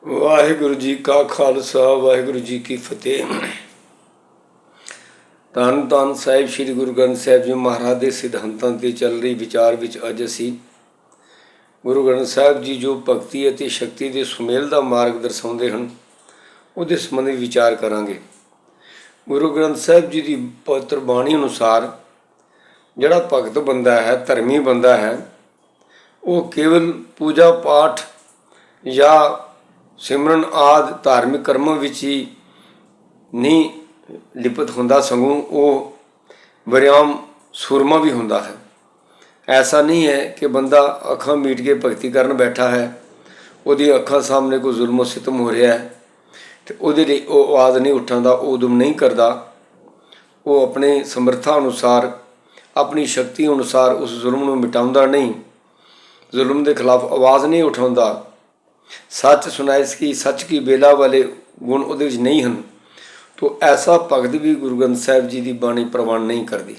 ਵਾਹਿਗੁਰੂ ਜੀ ਕਾ ਖਾਲਸਾ ਵਾਹਿਗੁਰੂ ਜੀ ਕੀ ਫਤਿਹ। ਧੰਨ ਧੰਨ ਸਾਹਿਬ ਸ੍ਰੀ ਗੁਰੂ ਗ੍ਰੰਥ ਸਾਹਿਬ ਜੀ ਮਹਾਰਾਜ ਦੇ ਸਿਧਾਂਤਾਂ 'ਤੇ ਚੱਲ ਰਹੀ ਵਿਚਾਰ ਵਿੱਚ ਅੱਜ ਅਸੀਂ ਗੁਰੂ ਗ੍ਰੰਥ ਸਾਹਿਬ ਜੀ ਜੋ ਭਗਤੀ ਅਤੇ ਸ਼ਕਤੀ ਦੇ ਸੁਮੇਲ ਦਾ ਮਾਰਗ ਦਰਸਾਉਂਦੇ ਹਨ ਉਹਦੇ ਸੰਬੰਧੀ ਵਿਚਾਰ ਕਰਾਂਗੇ। ਗੁਰੂ ਗ੍ਰੰਥ ਸਾਹਿਬ ਜੀ ਦੀ ਪਵਿੱਤਰ ਬਾਣੀ ਅਨੁਸਾਰ ਜਿਹੜਾ ਭਗਤ ਬੰਦਾ ਹੈ, ਧਰਮੀ ਬੰਦਾ ਹੈ, ਉਹ ਕੇਵਲ ਪੂਜਾ ਪਾਠ ਜਾਂ ਸਿਮਰਨ ਆਦਿ ਧਾਰਮਿਕ ਕਰਮਾਂ ਵਿੱਚ ਹੀ ਨਹੀਂ ਲਿਪਤ ਹੁੰਦਾ, ਸਗੋਂ ਉਹ ਵਰਿਆਮ ਸੂਰਮਾ ਵੀ ਹੁੰਦਾ ਹੈ। ਐਸਾ ਨਹੀਂ ਹੈ ਕਿ ਬੰਦਾ ਅੱਖਾਂ ਮੀਟ ਕੇ ਭਗਤੀ ਕਰਨ ਬੈਠਾ ਹੈ, ਉਹਦੀ ਅੱਖਾਂ ਸਾਹਮਣੇ ਕੋਈ ਜ਼ੁਲਮ ਸਿਤਮ ਹੋ ਰਿਹਾ ਹੈ ਅਤੇ ਉਹਦੇ ਲਈ ਉਹ ਆਵਾਜ਼ ਨਹੀਂ ਉਠਾਉਂਦਾ, ਉਹ ਉਦਮ ਨਹੀਂ ਕਰਦਾ। ਉਹ ਆਪਣੇ ਸਮਰੱਥਾ ਅਨੁਸਾਰ, ਆਪਣੀ ਸ਼ਕਤੀ ਅਨੁਸਾਰ ਉਸ ਜ਼ੁਲਮ ਨੂੰ ਮਿਟਾਉਂਦਾ ਨਹੀਂ, ਜ਼ੁਲਮ ਦੇ ਖਿਲਾਫ ਆਵਾਜ਼ ਨਹੀਂ ਉਠਾਉਂਦਾ। ਸੱਚ ਸੁਨਾਇਸ ਕੀ ਸੱਚ ਕੀ ਬੇਲਾ ਵਾਲੇ ਗੁਣ ਉਹਦੇ ਵਿੱਚ ਨਹੀਂ ਹਨ, ਤਾਂ ਐਸਾ ਭਗਤ ਵੀ ਗੁਰੂ ਗ੍ਰੰਥ ਸਾਹਿਬ ਜੀ ਦੀ ਬਾਣੀ ਪ੍ਰਵਾਨ ਨਹੀਂ ਕਰਦੀ।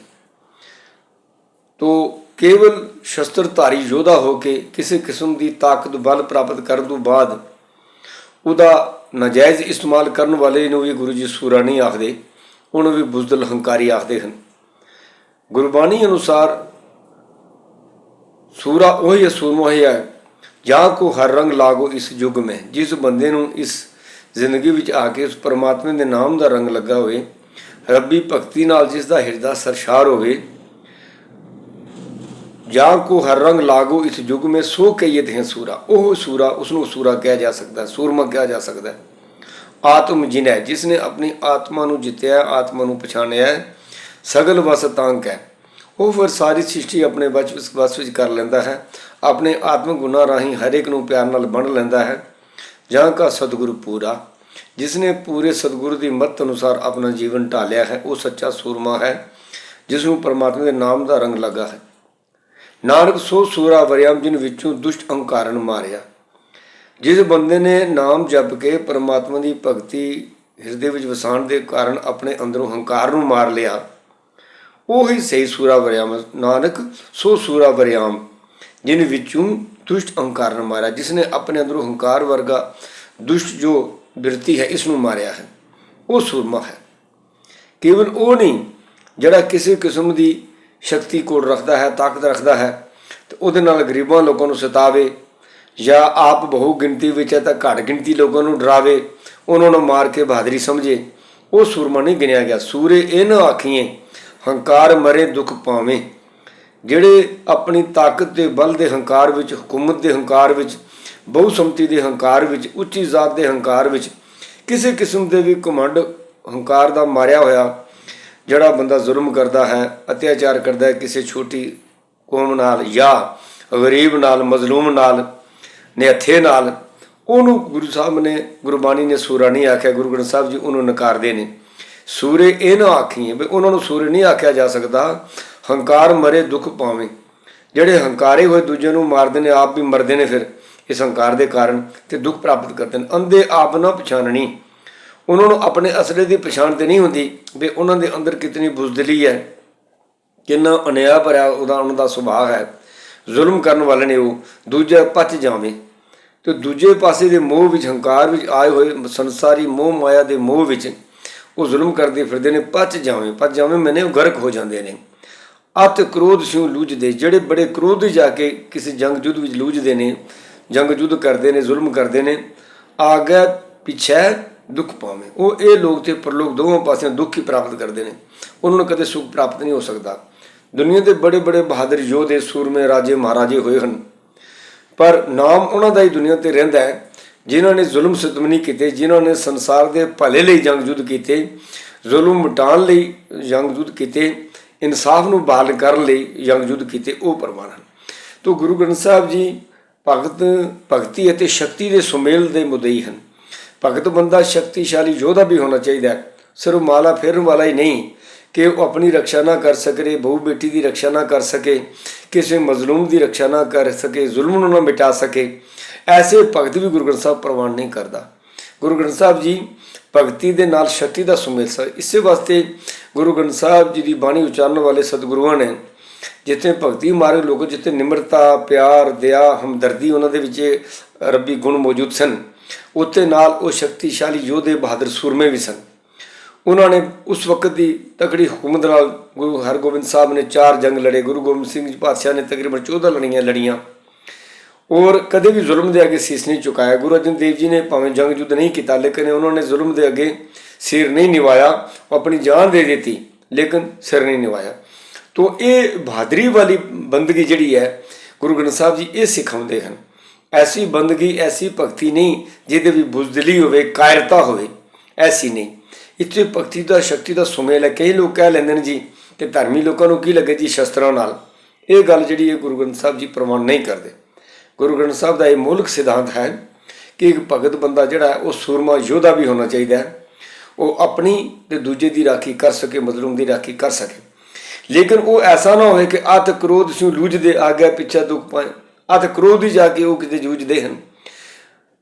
ਤੋ ਕੇਵਲ ਸ਼ਸਤਰਧਾਰੀ ਯੋਧਾ ਹੋ ਕੇ ਕਿਸੇ ਕਿਸਮ ਦੀ ਤਾਕਤ ਬਲ ਪ੍ਰਾਪਤ ਕਰਨ ਤੋਂ ਬਾਅਦ ਉਹਦਾ ਨਾਜਾਇਜ਼ ਇਸਤੇਮਾਲ ਕਰਨ ਵਾਲੇ ਨੂੰ ਵੀ ਗੁਰੂ ਜੀ ਸੂਰਾ ਨਹੀਂ ਆਖਦੇ, ਉਹਨੂੰ ਵੀ ਬੁਜ਼ਦਲ ਹੰਕਾਰੀ ਆਖਦੇ ਹਨ। ਗੁਰਬਾਣੀ ਅਨੁਸਾਰ ਸੂਰਾ ਉਹੀ ਹੈ, ਸੂਰਮਾ ਹੀ ਹੈ ਜਾਂ ਕੋ ਹਰ ਰੰਗ ਲਾਗੋ ਇਸ ਯੁੱਗ ਮੈਂ। ਜਿਸ ਬੰਦੇ ਨੂੰ ਇਸ ਜ਼ਿੰਦਗੀ ਵਿੱਚ ਆ ਕੇ ਉਸ ਪਰਮਾਤਮਾ ਦੇ ਨਾਮ ਦਾ ਰੰਗ ਲੱਗਾ ਹੋਵੇ, ਰੱਬੀ ਭਗਤੀ ਨਾਲ ਜਿਸ ਦਾ ਹਿਰਦਾ ਸਰਸ਼ਾਰ ਹੋਵੇ, ਜਾਂ ਕੋ ਹਰ ਰੰਗ ਲਾਗੋ ਇਸ ਯੁੱਗ ਮੈਂ ਸੋ ਕਹੀਏ ਹੈ ਸੂਰਾ। ਉਹ ਸੂਰਾ, ਉਸਨੂੰ ਸੂਰਾ ਕਿਹਾ ਜਾ ਸਕਦਾ, ਸੂਰਮਾ ਕਿਹਾ ਜਾ ਸਕਦਾ। ਆਤਮ ਜਿਨ ਹੈ, ਜਿਸ ਨੇ ਆਪਣੀ ਆਤਮਾ ਨੂੰ ਜਿੱਤਿਆ, ਆਤਮਾ ਨੂੰ ਪਛਾਣਿਆ, ਸਗਲ ਵਸ ਤਾਂਕ ਹੈ। ਉਹ ਫਿਰ ਸਾਰੀ ਸ੍ਰਿਸ਼ਟੀ ਆਪਣੇ ਵਸ ਵਿੱਚ ਕਰ ਲੈਂਦਾ ਹੈ, ਆਪਣੇ ਆਤਮਿਕ ਗੁਣਾਂ ਰਾਹੀਂ ਹਰੇਕ ਨੂੰ ਪਿਆਰ ਨਾਲ ਬੰਨ੍ਹ ਲੈਂਦਾ ਹੈ। ਜਾਂ ਕਾ ਸਤਿਗੁਰੂ ਪੂਰਾ, ਜਿਸ ਨੇ ਪੂਰੇ ਸਤਿਗੁਰੂ ਦੀ ਮੱਤ ਅਨੁਸਾਰ ਆਪਣਾ ਜੀਵਨ ਢਾਲਿਆ ਹੈ, ਉਹ ਸੱਚਾ ਸੂਰਮਾ ਹੈ, ਜਿਸ ਨੂੰ ਪਰਮਾਤਮਾ ਦੇ ਨਾਮ ਦਾ ਰੰਗ ਲੱਗਾ ਹੈ। ਨਾਨਕ ਸੋ ਸੂਰਾ ਵਰਿਆਮ, ਜਿਨ ਵਿੱਚੋਂ ਦੁਸ਼ਟ ਅਹੰਕਾਰਨ ਮਾਰਿਆ। ਜਿਸ ਬੰਦੇ ਨੇ ਨਾਮ ਜਪ ਕੇ ਪਰਮਾਤਮਾ ਦੀ ਭਗਤੀ ਹਿਰਦੇ ਵਿੱਚ ਵਸਾਉਣ ਦੇ ਕਾਰਨ ਆਪਣੇ ਅੰਦਰੋਂ ਹੰਕਾਰ ਨੂੰ ਮਾਰ ਲਿਆ, ਉਹੀ ਸਹੀ ਸੂਰਾ ਵਰਿਆਮ। ਨਾਨਕ ਸੋ ਸੂਰਾ ਵਰਿਆਮ, ਜਿਨ ਵਿੱਚੋਂ ਦੁਸ਼ਟ ਅਹੰਕਾਰ ਨੂੰ ਮਾਰਿਆ। ਜਿਸ ਨੇ ਆਪਣੇ ਅੰਦਰੋਂ ਹੰਕਾਰ ਵਰਗਾ ਦੁਸ਼ਟ ਜੋ ਬਿਰਤੀ ਹੈ, ਇਸ ਨੂੰ ਮਾਰਿਆ ਹੈ, ਉਹ ਸੂਰਮਾ ਹੈ। ਕੇਵਲ ਉਹ ਨਹੀਂ ਜਿਹੜਾ ਕਿਸੇ ਕਿਸਮ ਦੀ ਸ਼ਕਤੀ ਕੋਲ ਰੱਖਦਾ ਹੈ, ਤਾਕਤ ਰੱਖਦਾ ਹੈ, ਅਤੇ ਉਹਦੇ ਨਾਲ ਗਰੀਬਾਂ ਲੋਕਾਂ ਨੂੰ ਸਤਾਵੇ, ਜਾਂ ਆਪ ਬਹੁ ਗਿਣਤੀ ਵਿੱਚ ਹੈ ਤਾਂ ਘੱਟ ਗਿਣਤੀ ਲੋਕਾਂ ਨੂੰ ਡਰਾਵੇ, ਉਹਨਾਂ ਨੂੰ ਮਾਰ ਕੇ ਬਹਾਦਰੀ ਸਮਝੇ, ਉਹ ਸੂਰਮਾ ਨਹੀਂ ਗਿਣਿਆ ਗਿਆ। ਸੂਰੇ ਇਹ ਨਾ ਆਖੀਏ ਹੰਕਾਰ ਮਰੇ ਦੁੱਖ ਪਾਵੇਂ। ਜਿਹੜੇ ਆਪਣੀ ਤਾਕਤ ਦੇ ਬਲ ਦੇ ਹੰਕਾਰ ਵਿੱਚ, ਹਕੂਮਤ ਦੇ ਹੰਕਾਰ ਵਿੱਚ, ਬਹੁਸੰਮਤੀ ਦੇ ਹੰਕਾਰ ਵਿੱਚ, ਉੱਚੀ ਜ਼ਾਤ ਦੇ ਹੰਕਾਰ ਵਿੱਚ, ਕਿਸੇ ਕਿਸਮ ਦੇ ਵੀ ਘਮੰਡ ਹੰਕਾਰ ਦਾ ਮਾਰਿਆ ਹੋਇਆ ਜਿਹੜਾ ਬੰਦਾ ਜ਼ੁਲਮ ਕਰਦਾ ਹੈ, ਅਤਿਆਚਾਰ ਕਰਦਾ ਹੈ ਕਿਸੇ ਛੋਟੀ ਕੌਮ ਨਾਲ ਜਾਂ ਗਰੀਬ ਨਾਲ, ਮਜ਼ਲੂਮ ਨਾਲ, ਨਿਹੱਥੇ ਨਾਲ, ਉਹਨੂੰ ਗੁਰੂ ਸਾਹਿਬ ਨੇ, ਗੁਰਬਾਣੀ ਨੇ ਸੂਰਾ ਨਹੀਂ ਆਖਿਆ। ਗੁਰੂ ਗ੍ਰੰਥ ਸਾਹਿਬ ਜੀ ਉਹਨੂੰ ਨਕਾਰਦੇ ਨੇ। ਸੂਰੇ ਇਹ ਨਾ ਆਖੀਏ ਵੀ ਉਹਨਾਂ ਨੂੰ ਸੂਰੇ ਨਹੀਂ ਆਖਿਆ ਜਾ ਸਕਦਾ। ਹੰਕਾਰ ਮਰੇ ਦੁੱਖ ਪਾਵੇਂ, ਜਿਹੜੇ ਹੰਕਾਰੇ ਹੋਏ ਦੂਜੇ ਨੂੰ ਮਾਰਦੇ ਨੇ, ਆਪ ਵੀ ਮਰਦੇ ਨੇ ਫਿਰ ਇਸ ਹੰਕਾਰ ਦੇ ਕਾਰਨ, ਅਤੇ ਦੁੱਖ ਪ੍ਰਾਪਤ ਕਰਦੇ ਨੇ। ਅੰਧੇ ਆਪ ਨਾ ਪਛਾਣਨੀ, ਉਹਨਾਂ ਨੂੰ ਆਪਣੇ ਅਸਲੇ ਦੀ ਪਛਾਣ ਤੇ ਨਹੀਂ ਹੁੰਦੀ ਵੀ ਉਹਨਾਂ ਦੇ ਅੰਦਰ ਕਿਤਨੀ ਬੁਜ਼ਦਿਲੀ ਹੈ, ਕਿੰਨਾ ਅਨਿਆ ਭਰਿਆ ਉਹਨਾਂ ਦਾ ਸੁਭਾਅ ਹੈ। ਜ਼ੁਲਮ ਕਰਨ ਵਾਲੇ ਨੇ ਉਹ, ਦੂਜਾ ਪਚ ਜਾਵੇਂ। ਅਤੇ ਦੂਜੇ ਪਾਸੇ ਦੇ ਮੋਹ ਵਿੱਚ, ਹੰਕਾਰ ਵਿੱਚ ਆਏ ਹੋਏ ਸੰਸਾਰੀ ਮੋਹ ਮਾਇਆ ਦੇ ਮੋਹ ਵਿੱਚ ਉਹ ਜ਼ੁਲਮ ਕਰਦੇ ਫਿਰਦੇ ਨੇ। ਪਚ ਜਾਵੇਂ ਮੈਨੇ ਉਹ ਗਰਕ ਹੋ ਜਾਂਦੇ ਨੇ। ਅਤ ਕ੍ਰੋਧ ਸਿਉ ਲੂਝਦੇ, ਜਿਹੜੇ ਬੜੇ ਕ੍ਰੋਧ ਜਾ ਕੇ ਕਿਸੇ ਜੰਗ ਯੁੱਧ ਵਿੱਚ ਲੂਝਦੇ ਨੇ, ਜੰਗ ਯੁੱਧ ਕਰਦੇ ਨੇ, ਜ਼ੁਲਮ ਕਰਦੇ ਨੇ, ਆਗੇ ਪਿੱਛੇ ਦੁੱਖ ਪਾਵੇਂ। ਉਹ ਇਹ ਲੋਕ ਤੇ ਪਰਲੋਕ ਦੋਵਾਂ ਪਾਸਿਆਂ ਦੁੱਖ ਹੀ ਪ੍ਰਾਪਤ ਕਰਦੇ ਨੇ, ਉਹਨਾਂ ਨੂੰ ਕਦੇ ਸੁੱਖ ਪ੍ਰਾਪਤ ਨਹੀਂ ਹੋ ਸਕਦਾ। ਦੁਨੀਆ ਦੇ ਬੜੇ ਬੜੇ ਬਹਾਦਰ ਯੋਧੇ, ਸੂਰਮੇ, ਰਾਜੇ ਮਹਾਰਾਜੇ ਹੋਏ ਹਨ, ਪਰ ਨਾਮ ਉਹਨਾਂ ਦਾ ਹੀ ਦੁਨੀਆ 'ਤੇ ਰਹਿੰਦਾ ਹੈ, ਜਿਨ੍ਹਾਂ ਨੇ ਜ਼ੁਲਮ ਸਿਤਮ ਨਹੀਂ ਕੀਤੇ, ਜਿਨ੍ਹਾਂ ਨੇ ਸੰਸਾਰ ਦੇ ਭਲੇ ਲਈ ਜੰਗ ਯੁੱਧ ਕੀਤੇ, ਜ਼ੁਲਮ ਮਿਟਾਉਣ ਲਈ ਜੰਗ ਯੁੱਧ ਕੀਤੇ, ਇਨਸਾਫ ਨੂੰ ਬਹਾਲ ਕਰਨ ਲਈ ਜੰਗ ਯੁੱਧ ਕੀਤੇ, ਉਹ ਪ੍ਰਵਾਨ ਹਨ। ਤੋ ਗੁਰੂ ਗ੍ਰੰਥ ਸਾਹਿਬ ਜੀ ਭਗਤੀ ਅਤੇ ਸ਼ਕਤੀ ਦੇ ਸੁਮੇਲ ਦੇ ਮੁੱਦਈ ਹਨ। ਭਗਤ ਬੰਦਾ ਸ਼ਕਤੀਸ਼ਾਲੀ ਯੋਧਾ ਵੀ ਹੋਣਾ ਚਾਹੀਦਾ ਹੈ, ਸਿਰਫ ਮਾਲਾ ਫੇਰਨ ਵਾਲਾ ਹੀ ਨਹੀਂ ਕਿ ਉਹ ਆਪਣੀ ਰੱਖਿਆ ਨਾ ਕਰ ਸਕੇ, ਬਹੂ ਬੇਟੀ ਦੀ ਰੱਖਿਆ ਨਾ ਕਰ ਸਕੇ, ਕਿਸੇ ਮਜ਼ਲੂਮ ਦੀ ਰੱਖਿਆ ਨਾ ਕਰ ਸਕੇ, ਜ਼ੁਲਮ ਨੂੰ ਨਾ ਮਿਟਾ ਸਕੇ। ਐਸੇ ਭਗਤ ਵੀ ਗੁਰੂ ਗ੍ਰੰਥ ਸਾਹਿਬ ਪ੍ਰਵਾਨ ਨਹੀਂ ਕਰਦਾ। ਗੁਰੂ ਗ੍ਰੰਥ ਸਾਹਿਬ ਜੀ ਭਗਤੀ ਦੇ ਨਾਲ ਸ਼ਕਤੀ ਦਾ ਸੁਮੇਲ ਸੀ। ਇਸੇ ਵਾਸਤੇ ਗੁਰੂ ਗ੍ਰੰਥ ਸਾਹਿਬ ਜੀ ਦੀ ਬਾਣੀ ਉਚਾਰਨ ਵਾਲੇ ਸਤਿਗੁਰੂਆਂ ਨੇ ਜਿੱਥੇ ਭਗਤੀ ਮਾਰਗ ਲੋਕ, ਜਿੱਥੇ ਨਿਮਰਤਾ, ਪਿਆਰ, ਦਇਆ, ਹਮਦਰਦੀ ਉਹਨਾਂ ਦੇ ਵਿੱਚ ਰੱਬੀ ਗੁਣ ਮੌਜੂਦ ਸਨ, ਉੱਥੇ ਨਾਲ ਉਹ ਸ਼ਕਤੀਸ਼ਾਲੀ ਯੋਧੇ, ਬਹਾਦਰ ਸੂਰਮੇ ਵੀ ਸਨ। ਉਹਨਾਂ ਨੇ ਉਸ ਵਕਤ ਦੀ ਤਕੜੀ ਹਕੂਮਤ ਨਾਲ ਗੁਰੂ ਹਰਗੋਬਿੰਦ ਸਾਹਿਬ ਨੇ 4 ਜੰਗ ਲੜੇ। ਗੁਰੂ ਗੋਬਿੰਦ ਸਿੰਘ ਜੀ ਪਾਤਸ਼ਾਹ ਨੇ ਤਕਰੀਬਨ 14 ਲੜੀਆਂ ਔਰ ਕਦੇ ਵੀ ਜ਼ੁਲਮ ਦੇ ਅੱਗੇ ਸੀਸ ਨਹੀਂ ਝੁਕਾਇਆ। ਗੁਰੂ ਅਰਜਨ ਦੇਵ ਜੀ ਨੇ ਭਾਵੇਂ ਜੰਗ ਯੁੱਧ ਨਹੀਂ ਕੀਤਾ, ਲੇਕਿਨ ਉਹਨਾਂ ਨੇ ਜ਼ੁਲਮ ਦੇ ਅੱਗੇ ਸਿਰ ਨਹੀਂ ਨਿਵਾਇਆ। ਉਹ ਆਪਣੀ ਜਾਨ ਦੇ ਦਿੱਤੀ ਲੇਕਿਨ ਸਿਰ ਨਹੀਂ ਨਿਵਾਇਆ। ਤੋ ਇਹ ਬਹਾਦਰੀ ਵਾਲੀ ਬੰਦਗੀ ਜਿਹੜੀ ਹੈ, ਗੁਰੂ ਗ੍ਰੰਥ ਸਾਹਿਬ ਜੀ ਇਹ ਸਿਖਾਉਂਦੇ ਹਨ। ਐਸੀ ਬੰਦਗੀ, ਐਸੀ ਭਗਤੀ ਨਹੀਂ ਜਿਹਦੇ ਵੀ ਬੁਜ਼ਦਿਲੀ ਹੋਵੇ, ਕਾਇਰਤਾ ਹੋਵੇ, ਐਸੀ ਨਹੀਂ। ਇੱਥੇ ਭਗਤੀ ਦਾ, ਸ਼ਕਤੀ ਦਾ ਸੁਮੇਲ ਹੈ। ਕਈ ਲੋਕ ਕਹਿ ਲੈਂਦੇ ਨੇ ਜੀ ਕਿ ਧਰਮੀ ਲੋਕਾਂ ਨੂੰ ਕੀ ਲੱਗੇ ਜੀ ਸ਼ਸਤਰਾਂ ਨਾਲ। ਇਹ ਗੱਲ ਜਿਹੜੀ ਹੈ ਗੁਰੂ ਗ੍ਰੰਥ ਸਾਹਿਬ ਜੀ ਪ੍ਰਮਾਣ ਨਹੀਂ ਕਰਦੇ। ਗੁਰੂ ਗ੍ਰੰਥ ਸਾਹਿਬ ਦਾ ਇਹ ਮੌਲਿਕ ਸਿਧਾਂਤ ਹੈ ਕਿ ਇੱਕ ਭਗਤ ਬੰਦਾ ਜਿਹੜਾ ਹੈ ਉਹ ਸੂਰਮਾ ਯੋਧਾ ਵੀ ਹੋਣਾ ਚਾਹੀਦਾ ਹੈ। ਉਹ ਆਪਣੀ ਤੇ ਦੂਜੇ ਦੀ ਰਾਖੀ ਕਰ ਸਕੇ, ਮਜ਼ਲੂਮ ਦੀ ਰਾਖੀ ਕਰ ਸਕੇ। ਲੇਕਿਨ ਉਹ ਐਸਾ ਨਾ ਹੋਵੇ ਕਿ ਅਤ ਕ੍ਰੋਧ ਸਿਉ ਲੂਝਦੇ ਆ ਗਿਆ ਪਿੱਛਾ ਦੁੱਖ ਪਾਏ। ਅਤ ਕ੍ਰੋਧ ਹੀ ਜਾ ਕੇ ਉਹ ਕਿਤੇ ਜੂਝਦੇ ਹਨ।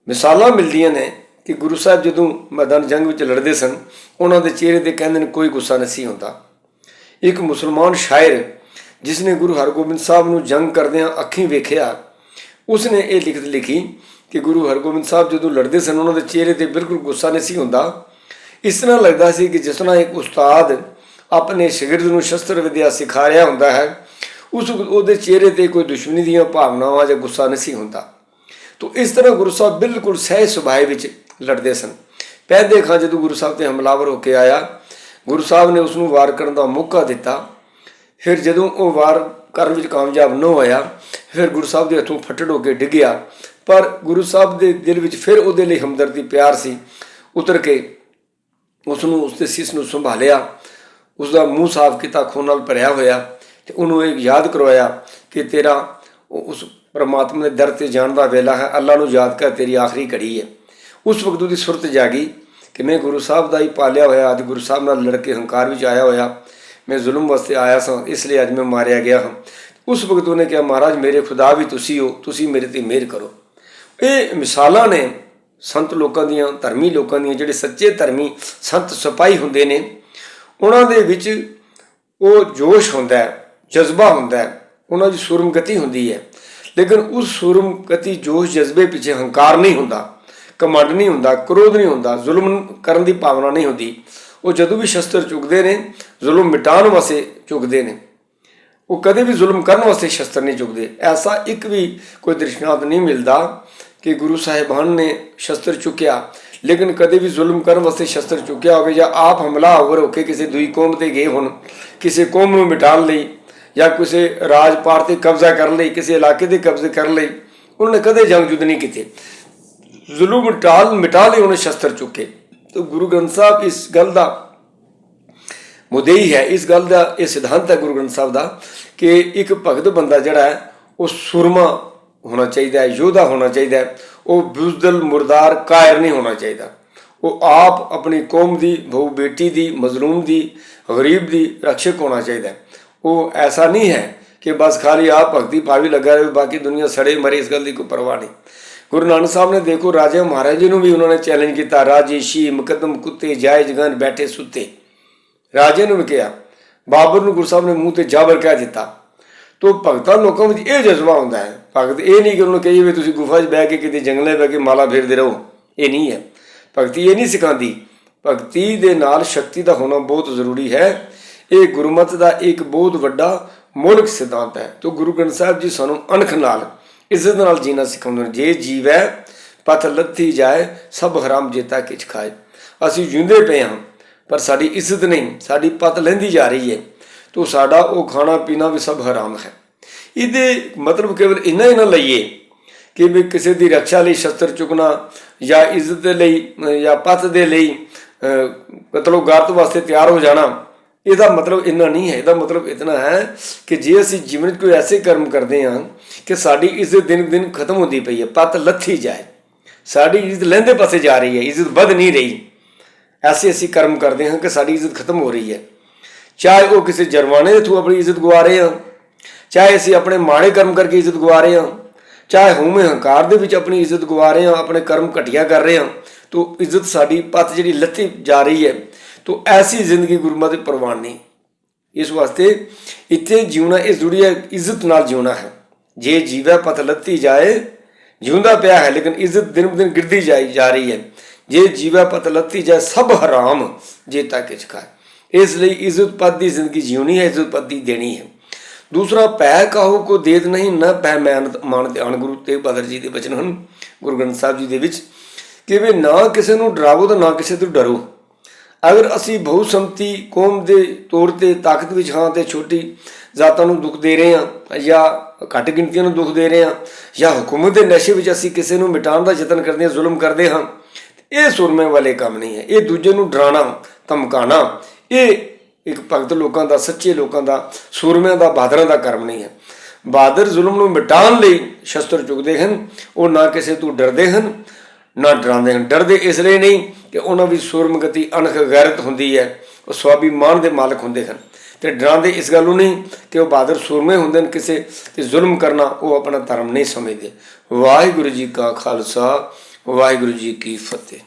ਮਿਸਾਲਾਂ ਮਿਲਦੀਆਂ ਨੇ ਕਿ ਗੁਰੂ ਸਾਹਿਬ ਜਦੋਂ ਮੈਦਾਨ ਜੰਗ ਵਿੱਚ ਲੜਦੇ ਸਨ, ਉਹਨਾਂ ਦੇ ਚਿਹਰੇ 'ਤੇ ਕਹਿੰਦੇ ਨੇ ਕੋਈ ਗੁੱਸਾ ਨਹੀਂ ਹੁੰਦਾ। ਇੱਕ ਮੁਸਲਮਾਨ ਸ਼ਾਇਰ ਜਿਸ ਨੇ ਗੁਰੂ ਹਰਗੋਬਿੰਦ ਸਾਹਿਬ ਨੂੰ ਜੰਗ ਕਰਦਿਆਂ ਅੱਖੀਂ ਵੇਖਿਆ, ਉਸਨੇ ਇਹ ਲਿਖਤ ਲਿਖੀ ਕਿ ਗੁਰੂ ਹਰਗੋਬਿੰਦ ਸਾਹਿਬ ਜਦੋਂ ਲੜਦੇ ਸਨ, ਉਹਨਾਂ ਦੇ ਚਿਹਰੇ 'ਤੇ ਬਿਲਕੁਲ ਗੁੱਸਾ ਨਹੀਂ ਹੁੰਦਾ। ਇਸ ਤਰ੍ਹਾਂ ਲੱਗਦਾ ਸੀ ਕਿ ਜਿਸ ਤਰ੍ਹਾਂ ਇੱਕ ਉਸਤਾਦ ਆਪਣੇ ਸ਼ਾਗਿਰਦ ਨੂੰ ਸ਼ਸਤਰ ਵਿਦਿਆ ਸਿਖਾ ਰਿਹਾ ਹੁੰਦਾ ਹੈ, ਉਹਦੇ ਚਿਹਰੇ 'ਤੇ ਕੋਈ ਦੁਸ਼ਮਣੀ ਦੀਆਂ ਭਾਵਨਾਵਾਂ ਜਾਂ ਗੁੱਸਾ ਨਹੀਂ ਹੁੰਦਾ। ਤੋ ਇਸ ਤਰ੍ਹਾਂ ਗੁਰੂ ਸਾਹਿਬ ਬਿਲਕੁਲ ਸਹਿਜ ਸੁਭਾਅ ਵਿੱਚ ਲੜਦੇ ਸਨ। ਪਹਿਲੇ ਖਾਂ ਜਦੋਂ ਗੁਰੂ ਸਾਹਿਬ 'ਤੇ ਹਮਲਾਵਰ ਹੋ ਕੇ ਆਇਆ, ਗੁਰੂ ਸਾਹਿਬ ਨੇ ਉਸ ਨੂੰ ਵਾਰ ਕਰਨ ਦਾ ਮੌਕਾ ਦਿੱਤਾ। ਫਿਰ ਜਦੋਂ ਉਹ ਵਾਰ ਕਰਨ ਵਿੱਚ ਕਾਮਯਾਬ ਨਾ ਹੋਇਆ, ਫਿਰ ਗੁਰੂ ਸਾਹਿਬ ਦੇ ਹੱਥੋਂ ਫੱਟੜ ਹੋ ਕੇ ਡਿੱਗਿਆ। ਪਰ ਗੁਰੂ ਸਾਹਿਬ ਦੇ ਦਿਲ ਵਿੱਚ ਫਿਰ ਉਹਦੇ ਲਈ ਹਮਦਰਦੀ, ਪਿਆਰ ਸੀ। ਉਤਰ ਕੇ ਉਸ ਨੂੰ, ਉਸਦੇ ਸੀਸ ਨੂੰ ਸੰਭਾਲਿਆ, ਉਸਦਾ ਮੂੰਹ ਸਾਫ਼ ਕੀਤਾ ਖੂਨ ਨਾਲ ਭਰਿਆ ਹੋਇਆ, ਅਤੇ ਉਹਨੂੰ ਇਹ ਯਾਦ ਕਰਵਾਇਆ ਕਿ ਤੇਰਾ ਉਸ ਪਰਮਾਤਮਾ ਦੇ ਦਰ 'ਤੇ ਜਾਣ ਦਾ ਵੇਲਾ ਹੈ। ਅੱਲਾ ਨੂੰ ਯਾਦ ਕਰ, ਤੇਰੀ ਆਖਰੀ ਘੜੀ ਹੈ। ਉਸ ਵਕਤ ਉਹਦੀ ਸੁਰਤ ਜਾਗੀ ਕਿ ਮੈਂ ਗੁਰੂ ਸਾਹਿਬ ਦਾ ਹੀ ਪਾਲਿਆ ਹੋਇਆ, ਅੱਜ ਗੁਰੂ ਸਾਹਿਬ ਨਾਲ ਲੜ ਕੇ ਹੰਕਾਰ ਵਿੱਚ ਆਇਆ ਹੋਇਆ, ਮੈਂ ਜ਼ੁਲਮ ਵਾਸਤੇ ਆਇਆ ਸਾਂ, ਇਸ ਲਈ ਅੱਜ ਮੈਂ ਮਾਰਿਆ ਗਿਆ ਹਾਂ। ਉਸ ਵਕਤ ਉਹਨੇ ਕਿਹਾ, ਮਹਾਰਾਜ ਮੇਰੇ ਖੁਦਾ ਵੀ ਤੁਸੀਂ ਹੋ, ਤੁਸੀਂ ਮੇਰੇ 'ਤੇ ਮਿਹਰ ਕਰੋ। ਇਹ ਮਿਸਾਲਾਂ ਨੇ ਸੰਤ ਲੋਕਾਂ ਦੀਆਂ, ਧਰਮੀ ਲੋਕਾਂ ਦੀਆਂ। ਜਿਹੜੇ ਸੱਚੇ ਧਰਮੀ ਸੰਤ ਸਿਪਾਹੀ ਹੁੰਦੇ ਨੇ, ਉਹਨਾਂ ਦੇ ਵਿੱਚ ਉਹ ਜੋਸ਼ ਹੁੰਦਾ ਹੈ, ਜਜ਼ਬਾ ਹੁੰਦਾ ਹੈ, ਉਹਨਾਂ ਦੀ ਸੂਰਮਗਤੀ ਹੁੰਦੀ ਹੈ। ਲੇਕਿਨ ਉਸ ਸੂਰਮਗਤੀ, ਜੋਸ਼, ਜਜ਼ਬੇ ਪਿੱਛੇ ਹੰਕਾਰ ਨਹੀਂ ਹੁੰਦਾ, ਘਮੰਡ ਨਹੀਂ ਹੁੰਦਾ, ਕ੍ਰੋਧ ਨਹੀਂ ਹੁੰਦਾ, ਜ਼ੁਲਮ ਕਰਨ ਦੀ ਭਾਵਨਾ ਨਹੀਂ ਹੁੰਦੀ। ਉਹ ਜਦੋਂ ਵੀ ਸ਼ਸਤਰ ਚੁੱਕਦੇ ਨੇ, ਜ਼ੁਲਮ ਮਿਟਾਉਣ ਵਾਸਤੇ ਚੁੱਕਦੇ ਨੇ। ਉਹ ਕਦੇ ਵੀ ਜ਼ੁਲਮ ਕਰਨ ਵਾਸਤੇ ਸ਼ਸਤਰ ਨਹੀਂ ਚੁੱਕਦੇ। ਐਸਾ ਇੱਕ ਵੀ ਕੋਈ ਦ੍ਰਿਸ਼ਟਾਂਤ ਨਹੀਂ ਮਿਲਦਾ ਕਿ ਗੁਰੂ ਸਾਹਿਬਾਨ ਨੇ ਸ਼ਸਤਰ ਚੁੱਕਿਆ ਲੇਕਿਨ ਕਦੇ ਵੀ ਜ਼ੁਲਮ ਕਰਨ ਵਾਸਤੇ ਸ਼ਸਤਰ ਚੁੱਕਿਆ ਹੋਵੇ, ਜਾਂ ਆਪ ਹਮਲਾਵਰ ਹੋ ਕੇ ਕਿਸੇ ਦੂਜੀ ਕੌਮ 'ਤੇ ਗਏ ਹੋਣ, ਕਿਸੇ ਕੌਮ ਨੂੰ ਮਿਟਾਉਣ ਲਈ, ਜਾਂ ਕਿਸੇ ਰਾਜ ਪਾਰ 'ਤੇ ਕਬਜ਼ਾ ਕਰਨ ਲਈ, ਕਿਸੇ ਇਲਾਕੇ 'ਤੇ ਕਬਜ਼ੇ ਕਰਨ ਲਈ। ਉਹਨਾਂ ਨੇ ਕਦੇ ਜੰਗ ਯੁੱਧ ਨਹੀਂ ਕੀਤੇ। ਜ਼ੁਲਮ ਮਿਟਾ ਲਈ ਉਹਨੇ ਸ਼ਸਤਰ ਚੁੱਕੇ। ਤਾਂ ਗੁਰੂ ਗ੍ਰੰਥ ਸਾਹਿਬ ਇਸ ਗੱਲ ਦਾ ਮੁਦਈ ਹੈ, ਇਸ ਗੱਲ ਦਾ ਇਹ ਸਿਧਾਂਤ ਹੈ ਗੁਰੂ ਗ੍ਰੰਥ ਸਾਹਿਬ ਦਾ ਕਿ ਇੱਕ ਭਗਤ ਬੰਦਾ ਜਿਹੜਾ ਹੈ ਉਹ ਸੂਰਮਾ ਹੋਣਾ ਚਾਹੀਦਾ ਹੈ, ਯੋਧਾ ਹੋਣਾ ਚਾਹੀਦਾ ਹੈ। ਉਹ ਬੁਜ਼ਦਲ, ਮੁਰਦਾਰ, ਕਾਇਰ ਨਹੀਂ ਹੋਣਾ ਚਾਹੀਦਾ। ਉਹ ਆਪ ਆਪਣੀ ਕੌਮ ਦੀ, ਬਹੁ ਬੇਟੀ ਦੀ, ਮਜ਼ਲੂਮ ਦੀ, ਗਰੀਬ ਦੀ ਰਕਸ਼ਕ ਹੋਣਾ ਚਾਹੀਦਾ ਹੈ। ਉਹ ਐਸਾ ਨਹੀਂ ਹੈ ਕਿ ਬਸ ਖਾਲੀ ਆਪ ਭਗਤੀ ਭਾਵੀ ਲੱਗਾ ਰਹੇ, ਬਾਕੀ ਦੁਨੀਆ ਸੜੇ ਮਰੇ, ਇਸ ਗੱਲ ਦੀ ਕੋਈ ਪਰਵਾਹ ਨਹੀਂ। ਗੁਰੂ ਨਾਨਕ ਸਾਹਿਬ ਨੇ ਦੇਖੋ ਰਾਜੇ ਮਹਾਰਾਜੇ ਨੂੰ ਵੀ ਉਹਨਾਂ ਨੇ ਚੈਲੰਜ ਕੀਤਾ, ਰਾਜੇ ਸ਼ੀ ਮੁਕੱਦਮ ਕੁੱਤੇ ਜਾਇਜ਼ ਗਨ ਬੈਠੇ ਸੁੱਤੇ। ਰਾਜੇ ਨੂੰ ਵੀ ਕਿਹਾ, ਬਾਬਰ ਨੂੰ ਗੁਰੂ ਸਾਹਿਬ ਨੇ ਮੂੰਹ 'ਤੇ ਜਾਬਰ ਕਹਿ ਦਿੱਤਾ। ਤੋ ਭਗਤਾਂ ਲੋਕਾਂ ਵਿੱਚ ਇਹ ਜਜ਼ਬਾ ਹੁੰਦਾ ਹੈ। ਭਗਤ ਇਹ ਨਹੀਂ ਕਿ ਉਹਨੂੰ ਕਹੀਏ ਵੀ ਤੁਸੀਂ ਗੁਫਾ 'ਚ ਬਹਿ ਕੇ ਕਿਤੇ ਜੰਗਲੇ ਬਹਿ ਕੇ ਮਾਲਾ ਫੇਰਦੇ ਰਹੋ, ਇਹ ਨਹੀਂ ਹੈ। ਭਗਤੀ ਇਹ ਨਹੀਂ ਸਿਖਾਉਂਦੀ। ਭਗਤੀ ਦੇ ਨਾਲ ਸ਼ਕਤੀ ਦਾ ਹੋਣਾ ਬਹੁਤ ਜ਼ਰੂਰੀ ਹੈ। ਇਹ ਗੁਰਮਤਿ ਦਾ ਇੱਕ ਬਹੁਤ ਵੱਡਾ ਮੌਲਿਕ ਸਿਧਾਂਤ ਹੈ। ਤੋ ਗੁਰੂ ਗ੍ਰੰਥ ਸਾਹਿਬ ਜੀ ਸਾਨੂੰ ਅਣਖ ਨਾਲ, ਇੱਜ਼ਤ ਨਾਲ ਜੀਣਾ ਸਿਖਾਉਂਦੇ ਨੇ। ਜੇ ਜੀਵੈ ਪਥ ਲੱਥੀ ਜਾਏ, ਸਭ ਹਰਾਮ ਜੇਤਾ ਕਿਛ ਖਾਏ। ਅਸੀਂ ਜਿਉਂਦੇ ਪਏ ਹਾਂ ਪਰ ਸਾਡੀ ਇੱਜ਼ਤ ਨਹੀਂ, ਸਾਡੀ ਪਤ ਲਹਿੰਦੀ ਜਾ ਰਹੀ ਹੈ। ਤੋ ਸਾਡਾ ਉਹ ਖਾਣਾ ਪੀਣਾ ਵੀ ਸਭ ਹਰਾਮ ਹੈ। ਇਹਦੇ ਮਤਲਬ ਕੇਵਲ ਇੰਨਾ ਹੀ ਨਾ ਲਈਏ ਕਿ ਵੀ ਕਿਸੇ ਦੀ ਰੱਖਿਆ ਲਈ ਸ਼ਸਤਰ ਚੁੱਕਣਾ, ਜਾਂ ਇੱਜ਼ਤ ਦੇ ਲਈ, ਜਾਂ ਪਤ ਦੇ ਲਈ ਕਤਲੋ ਗਾਰਤ ਵਾਸਤੇ ਤਿਆਰ ਹੋ ਜਾਣਾ, ਇਹਦਾ ਮਤਲਬ ਇੰਨਾ ਨਹੀਂ ਹੈ। ਇਹਦਾ ਮਤਲਬ ਇਤਨਾ ਹੈ ਕਿ ਜੇ ਅਸੀਂ ਜੀਵਨ 'ਚ ਕੋਈ ਐਸੇ ਕਰਮ ਕਰਦੇ ਹਾਂ ਕਿ ਸਾਡੀ ਇੱਜ਼ਤ ਦਿਨ ਦਿਨ ਖਤਮ ਹੁੰਦੀ ਪਈ ਹੈ, ਪਤ ਲੱਥੀ ਜਾਏ, ਸਾਡੀ ਇੱਜ਼ਤ ਲਹਿੰਦੇ ਪਾਸੇ ਜਾ ਰਹੀ ਹੈ, ਇੱਜ਼ਤ ਵੱਧ ਨਹੀਂ ਰਹੀ, ਐਸੇ ਅਸੀਂ ਕਰਮ ਕਰਦੇ ਹਾਂ ਕਿ ਸਾਡੀ ਇੱਜ਼ਤ ਖਤਮ ਹੋ ਰਹੀ ਹੈ। ਚਾਹੇ ਉਹ ਕਿਸੇ ਜਰਮਾਨੇ ਦੇ ਥਰੂ ਆਪਣੀ ਇੱਜ਼ਤ ਗਵਾ ਰਹੇ ਹਾਂ, ਚਾਹੇ ਅਸੀਂ ਆਪਣੇ ਮਾੜੇ ਕਰਮ ਕਰਕੇ ਇੱਜ਼ਤ ਗਵਾ ਰਹੇ ਹਾਂ, ਚਾਹੇ ਹਉਮੈ ਹੰਕਾਰ ਦੇ ਵਿੱਚ ਆਪਣੀ ਇੱਜ਼ਤ ਗਵਾ ਰਹੇ ਹਾਂ, ਆਪਣੇ ਕਰਮ ਘਟੀਆ ਕਰ ਰਹੇ ਹਾਂ, ਤਾਂ ਇੱਜ਼ਤ ਸਾਡੀ ਪਤ ਜਿਹੜੀ ਲੱਥੀ ਜਾ ਰਹੀ ਹੈ। तो ऐसी जिंदगी गुरुमत प्रवान नहीं। ਇਸ ਵਾਸਤੇ ਇੱਥੇ ਜਿਉਣਾ ਇਸ ਦੁਨੀਆ ਇੱਜ਼ਤ ਨਾਲ ਜਿਉਣਾ ਹੈ। ਜੇ ਜੀਵੈ ਪਤ ਲੱਥੀ ਜਾਏ, ਜਿਉਂਦਾ ਪਿਆ ਹੈ ਲੇਕਿਨ ਇੱਜ਼ਤ ਦਿਨ ਬ ਦਿਨ ਗਿਰਦੀ ਜਾ ਰਹੀ ਹੈ। ਜੇ ਜੀਵੈ ਪਤ ਲੱਥੀ ਜਾਏ ਸਭ ਹਰਾਮ ਜੇ ਤਾ ਕਿਛ ਖਾਏ। ਇਸ ਲਈ ਇੱਜ਼ਤ ਪਦ ਦੀ ਜ਼ਿੰਦਗੀ ਜਿਉਣੀ ਹੈ, ਇੱਜ਼ਤ ਪਦ ਦੀ ਦੇਣੀ ਹੈ। ਦੂਸਰਾ, ਭੈ ਕਾਹੂ ਕੋ ਦੇਤ ਨਹੀਂ ਨਾ ਭੈ ਮਾਨ ਤੇ ਅਣ। ਗੁਰੂ ਤੇਗ ਬਹਾਦਰ ਜੀ ਦੇ ਬਚਨ ਹਨ ਗੁਰੂ ਗ੍ਰੰਥ ਸਾਹਿਬ ਜੀ ਦੇ ਵਿੱਚ ਕਿ ਵੀ ਨਾ ਕਿਸੇ ਨੂੰ ਡਰਾਵੋ ਤਾਂ ਨਾ ਕਿਸੇ ਤੋਂ ਡਰੋ। ਅਗਰ ਅਸੀਂ ਬਹੁਸੰਮਤੀ ਕੌਮ ਦੇ ਤੌਰ 'ਤੇ ਤਾਕਤ ਵਿੱਚ ਹਾਂ ਅਤੇ ਛੋਟੀ ਜ਼ਾਤਾਂ ਨੂੰ ਦੁੱਖ ਦੇ ਰਹੇ ਹਾਂ ਜਾਂ ਘੱਟ ਗਿਣਤੀਆਂ ਨੂੰ ਦੁੱਖ ਦੇ ਰਹੇ ਹਾਂ ਜਾਂ ਹੁਕੂਮਤ ਦੇ ਨਸ਼ੇ ਵਿੱਚ ਅਸੀਂ ਕਿਸੇ ਨੂੰ ਮਿਟਾਉਣ ਦਾ ਯਤਨ ਕਰਦੇ ਹਾਂ, ਜ਼ੁਲਮ ਕਰਦੇ ਹਾਂ, ਇਹ ਸੁਰਮੇ ਵਾਲੇ ਕੰਮ ਨਹੀਂ ਹੈ। ਇਹ ਦੂਜੇ ਨੂੰ ਡਰਾਉਣਾ ਧਮਕਾਉਣਾ ਇਹ ਇੱਕ ਭਗਤ ਲੋਕਾਂ ਦਾ, ਸੱਚੇ ਲੋਕਾਂ ਦਾ, ਸੂਰਮਿਆਂ ਦਾ, ਬਹਾਦਰਾਂ ਦਾ ਕਰਮ ਨਹੀਂ ਹੈ। ਬਹਾਦਰ ਜ਼ੁਲਮ ਨੂੰ ਮਿਟਾਉਣ ਲਈ ਸ਼ਸਤਰ ਚੁੱਕਦੇ ਹਨ। ਉਹ ਨਾ ਕਿਸੇ ਤੋਂ ਡਰਦੇ ਹਨ ਨਾ ਡਰਾਉਂਦੇ ਹਨ। ਡਰਦੇ ਇਸ ਲਈ ਨਹੀਂ ਕਿ ਉਹਨਾਂ ਵਿੱਚ ਸੂਰਮਗਤੀ ਅਣਖ ਗੈਰਤ ਹੁੰਦੀ ਹੈ, ਉਹ ਸਵਾਭਿਮਾਨ ਦੇ ਮਾਲਕ ਹੁੰਦੇ ਹਨ। ਅਤੇ ਡਰਾਉਂਦੇ ਇਸ ਗੱਲੋਂ ਨਹੀਂ ਕਿ ਉਹ ਬਹਾਦਰ ਸੂਰਮੇ ਹੁੰਦੇ ਨੇ, ਕਿਸੇ 'ਤੇ ਜ਼ੁਲਮ ਕਰਨਾ ਉਹ ਆਪਣਾ ਧਰਮ ਨਹੀਂ ਸਮਝਦੇ। ਵਾਹਿਗੁਰੂ ਜੀ ਕਾ ਖਾਲਸਾ, ਵਾਹਿਗੁਰੂ ਜੀ ਕੀ ਫਤਿਹ।